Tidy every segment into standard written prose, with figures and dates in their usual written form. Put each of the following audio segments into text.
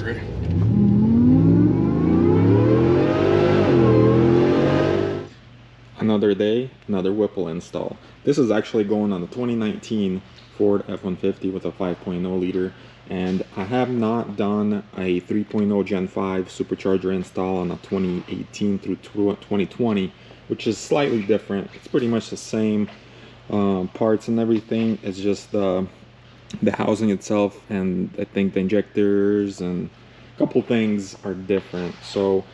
Ready? Another day, another Whipple install. This is actually going on the 2019 Ford F-150 with a 5.0 liter, and I have not done a 3.0 Gen 5 Supercharger install on a 2018 through 2020, which is slightly different. It's pretty much the same parts and everything. It's just the housing itself, and I think the injectors and a couple things are different. So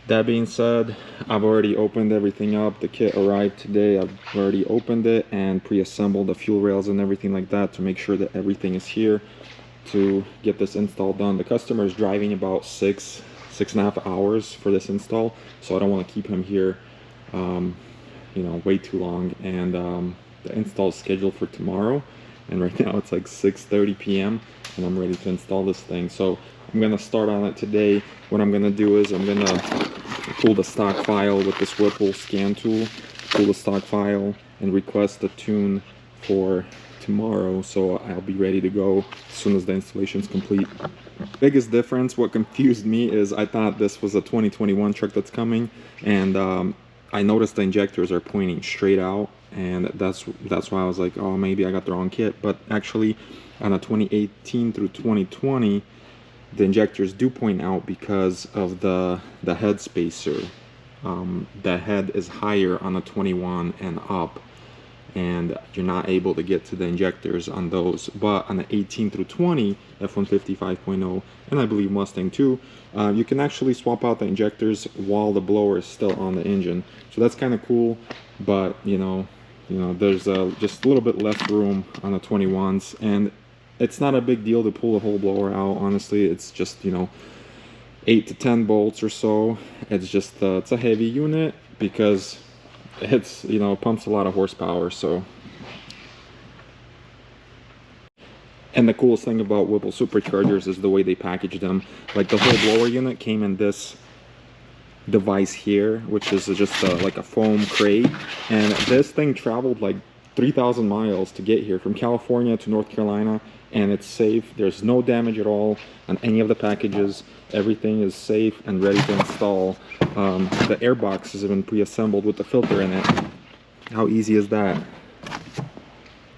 that being said, I've already opened everything up. The kit arrived today. I've already opened it and pre-assembled the fuel rails and everything like that to make sure that everything is here to get this install done. The customer is driving about 6.5 hours for this install, so I don't want to keep him here you know, way too long. And the install is scheduled for tomorrow, and right now it's like 6:30 p.m. and I'm ready to install this thing. So I'm gonna start on it today. What I'm gonna do is I'm gonna pull the stock file with this Whipple scan tool, pull the stock file and request the tune for tomorrow, so I'll be ready to go as soon as the installation is complete. Biggest difference, what confused me, is I thought this was a 2021 truck that's coming, and I noticed the injectors are pointing straight out, and that's why I was like, oh, maybe I got the wrong kit. But actually on a 2018 through 2020, the injectors do point out because of the head spacer. The head is higher on the 21 and up, and you're not able to get to the injectors on those. But on the 18 through 20 F-150 5.0, and I believe Mustang too, you can actually swap out the injectors while the blower is still on the engine. So that's kind of cool. But you know there's just a little bit less room on the 21s, and it's not a big deal to pull the whole blower out. Honestly, it's just 8 to 10 bolts or so. It's just it's a heavy unit because it's pumps a lot of horsepower. So, and the coolest thing about Whipple Superchargers is the way they package them. Like, the whole blower unit came in this device here, which is just like a foam crate, and this thing traveled like 3,000 miles to get here from California to North Carolina, and it's safe. There's no damage at all on any of the packages. Everything is safe and ready to install. The air box has been pre-assembled with the filter in it. How easy is that?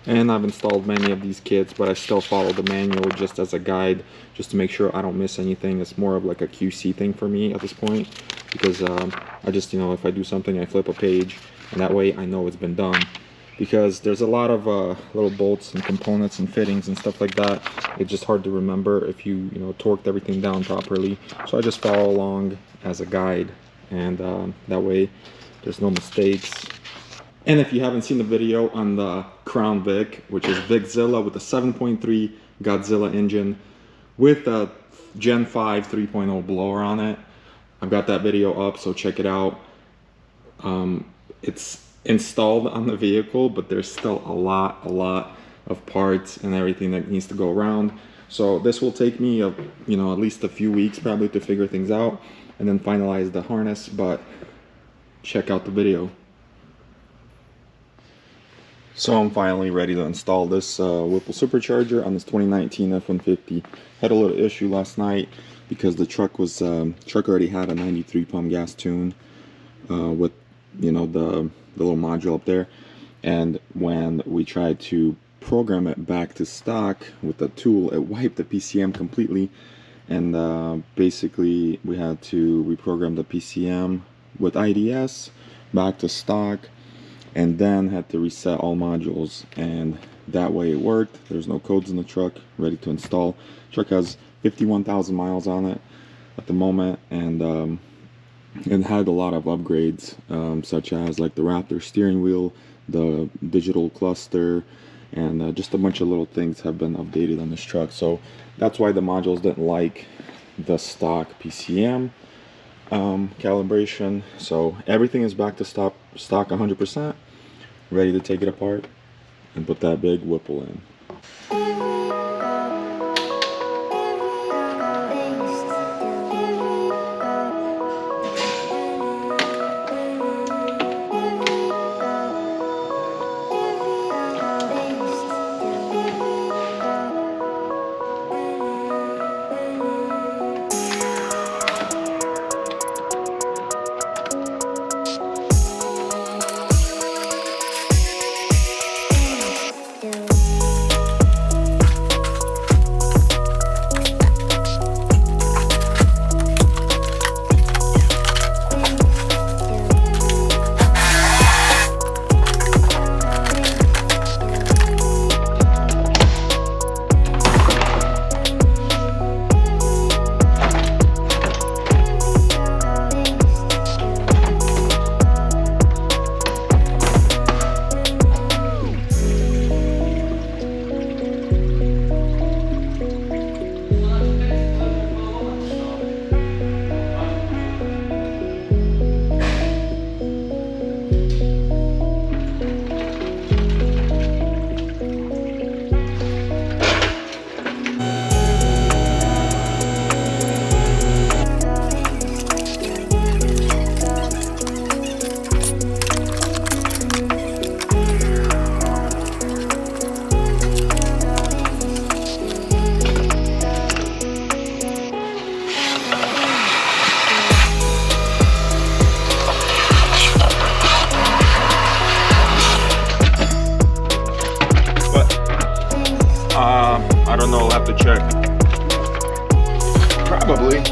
And I've installed many of these kits, but I still follow the manual just as a guide, just to make sure I don't miss anything. It's more of like a QC thing for me at this point, because I just, if I do something, I flip a page, and that way I know it's been done. Because there's a lot of little bolts and components and fittings and stuff like that. It's just hard to remember if you torqued everything down properly. So I just follow along as a guide, and that way there's no mistakes. And if you haven't seen the video on the Crown Vic, which is Viczilla with a 7.3 Godzilla engine with a Gen 5 3.0 blower on it, I've got that video up, so check it out. It's installed on the vehicle, but there's still a lot of parts and everything that needs to go around. So this will take me at least a few weeks probably to figure things out and then finalize the harness, but check out the video. So I'm finally ready to install this Whipple Supercharger on this 2019 F-150. Had a little issue last night because the truck already had a 93 pump gas tune with the little module up there, and when we tried to program it back to stock with the tool, it wiped the PCM completely, and basically we had to reprogram the PCM with IDS back to stock, and then had to reset all modules, and that way it worked. There's no codes in the truck, ready to install. Truck has 51,000 miles on it at the moment, and it had a lot of upgrades, such as like the Raptor steering wheel, the digital cluster, and just a bunch of little things have been updated on this truck. So that's why the modules didn't like the stock PCM calibration. So everything is back to stock 100%, ready to take it apart and put that big Whipple in. a check. Probably.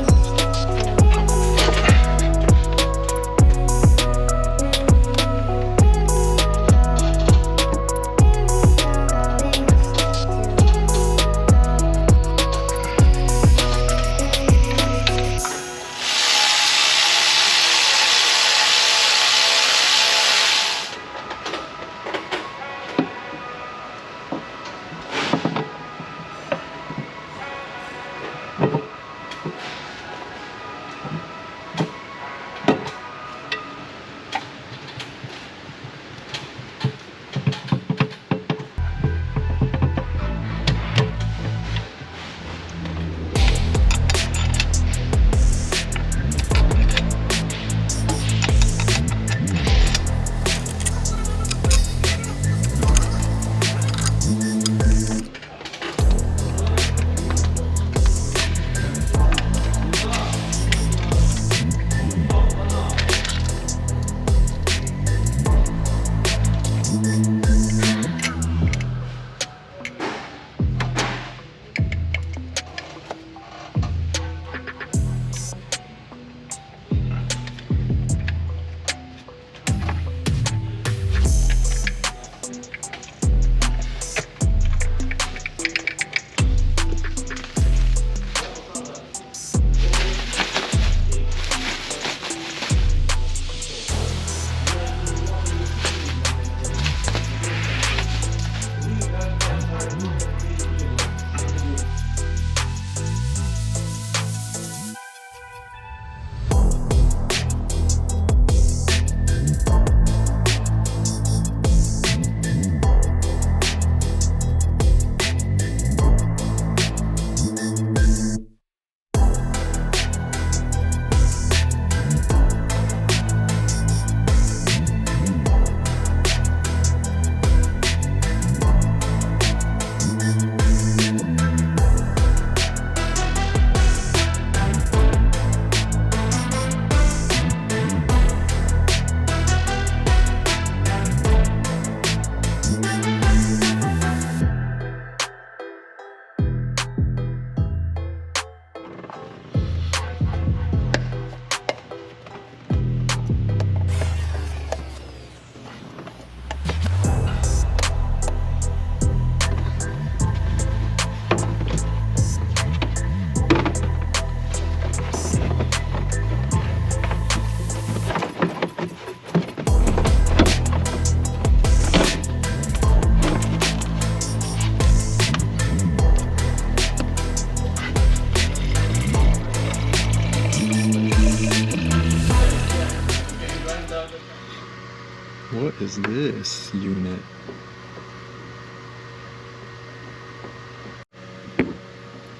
What is this unit?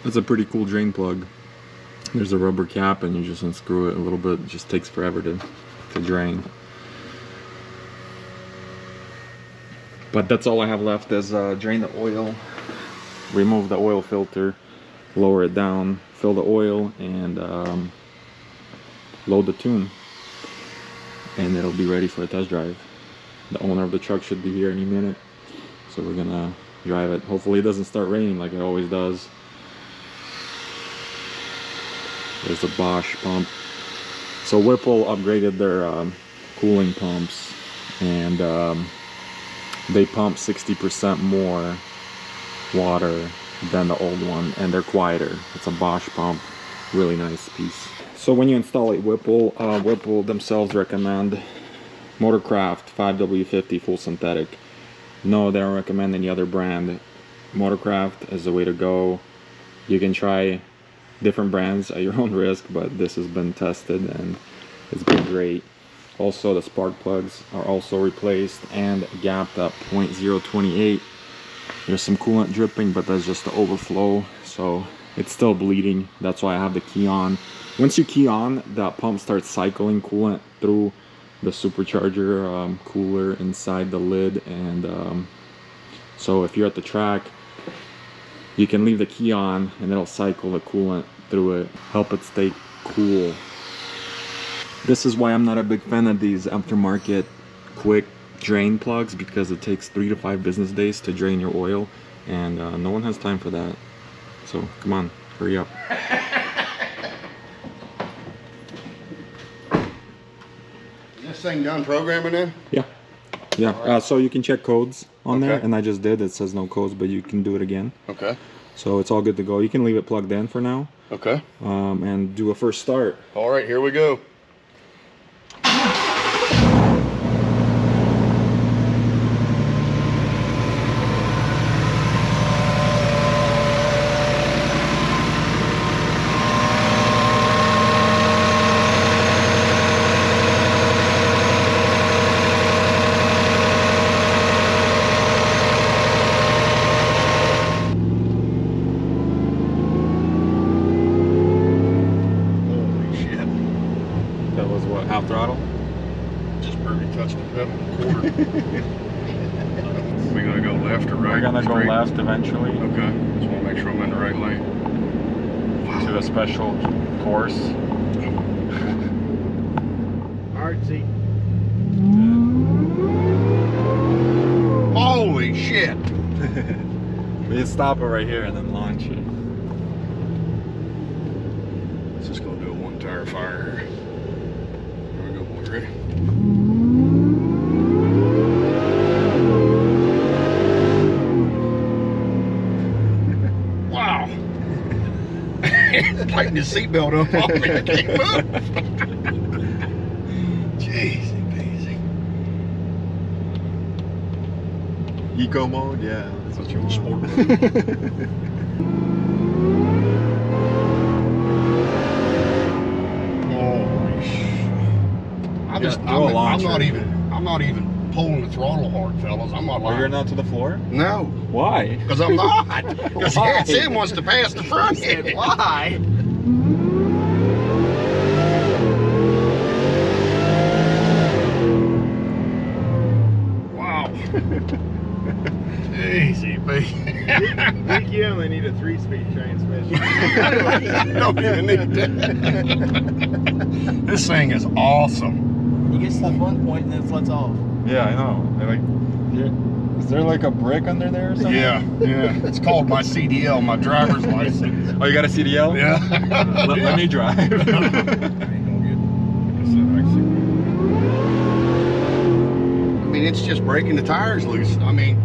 That's a pretty cool drain plug. There's a rubber cap and you just unscrew it a little bit. It just takes forever to drain. But that's all I have left is drain the oil, remove the oil filter, lower it down, fill the oil, and load the tune. And it'll be ready for a test drive. The owner of the truck should be here any minute, so we're gonna drive it. Hopefully it doesn't start raining like it always does. There's the Bosch pump. So Whipple upgraded their cooling pumps, and they pump 60% more water than the old one, and they're quieter. It's a Bosch pump, really nice piece. So when you install a Whipple, Whipple themselves recommend Motorcraft 5W50 full synthetic. No, they don't recommend any other brand. Motorcraft is the way to go. You can try different brands at your own risk, but this has been tested and it's been great. Also, the spark plugs are also replaced and gapped at 0.028. There's some coolant dripping, but that's just the overflow, so it's still bleeding. That's why I have the key on. Once you key on, that pump starts cycling coolant through the supercharger cooler inside the lid, and so if you're at the track, you can leave the key on and it'll cycle the coolant through it, help it stay cool. This is why I'm not a big fan of these aftermarket quick drain plugs, because it takes 3 to 5 business days to drain your oil, and no one has time for that. So come on, hurry up. Is this thing done programming then? Yeah. Yeah. Right. So you can check codes on there, Okay. and I just did. It says no codes, but you can do it again. Okay. So it's all good to go. You can leave it plugged in for now. Okay. And do a first start. All right, here we go. That was what, half throttle? Just barely touched the pedal quarter. We gonna go left or right? We're gonna go Straight? left eventually. Okay. Just wanna make sure I'm in the right lane. To a special course. Artsy. Holy shit! We just stop it right here and then launch it. Let's just go do a one tire fire here. Here we go, boys. Ready? Wow! Tighten his seatbelt up on me. I can't move. Jeez, easy. Eco mode, yeah. That's what you want. Sport mode. Holy shit. I'm not even pulling the throttle hard, fellas. I'm not Oh, lying. you're not to the floor? No, Why? because I'm not. Because Why? Sam wants to pass the front end. Why? Wow. Easy, baby. I think you only need a 3-speed transmission. I don't even need that. This thing is awesome. You get to one point and then it lets off. Yeah, I know. Is there like a brick under there or something? Yeah. It's called my CDL, my driver's license. Oh, you got a CDL? Yeah. Let me drive. I mean, it's just breaking the tires loose. I mean,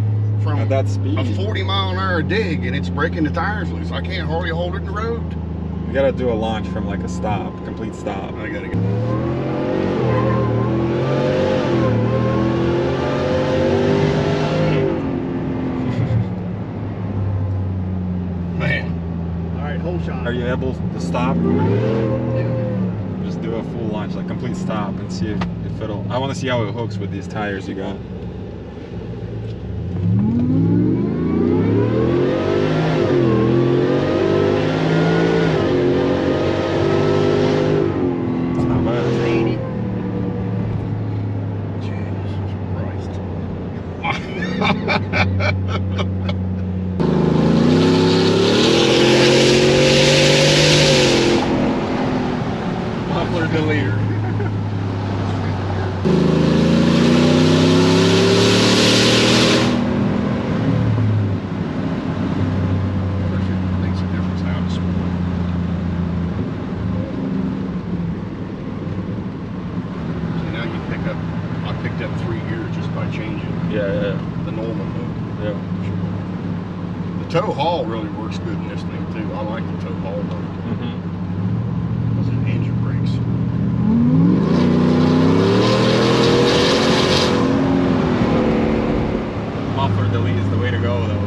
from At that speed. a 40-mile-an-hour dig, and it's breaking the tires loose. I can't hardly hold it in the road. You gotta do a launch from like a stop, complete stop. I gotta go. Man. All right, whole shot. Are you able to stop? Yeah. Just do a full launch, like complete stop, and see if it'll. I want to see how it hooks with these tires you got. It's not bad. 80. Jesus Christ. Muffler deleter. Makes a difference how it's sport. See, now you pick up, I picked up 3 gears just by changing Yeah. the normal mode. Yeah. The tow haul really works good in this thing too. I like the tow haul mode Mm-hmm. because it engine brakes. Muffler delete is the way to go, though.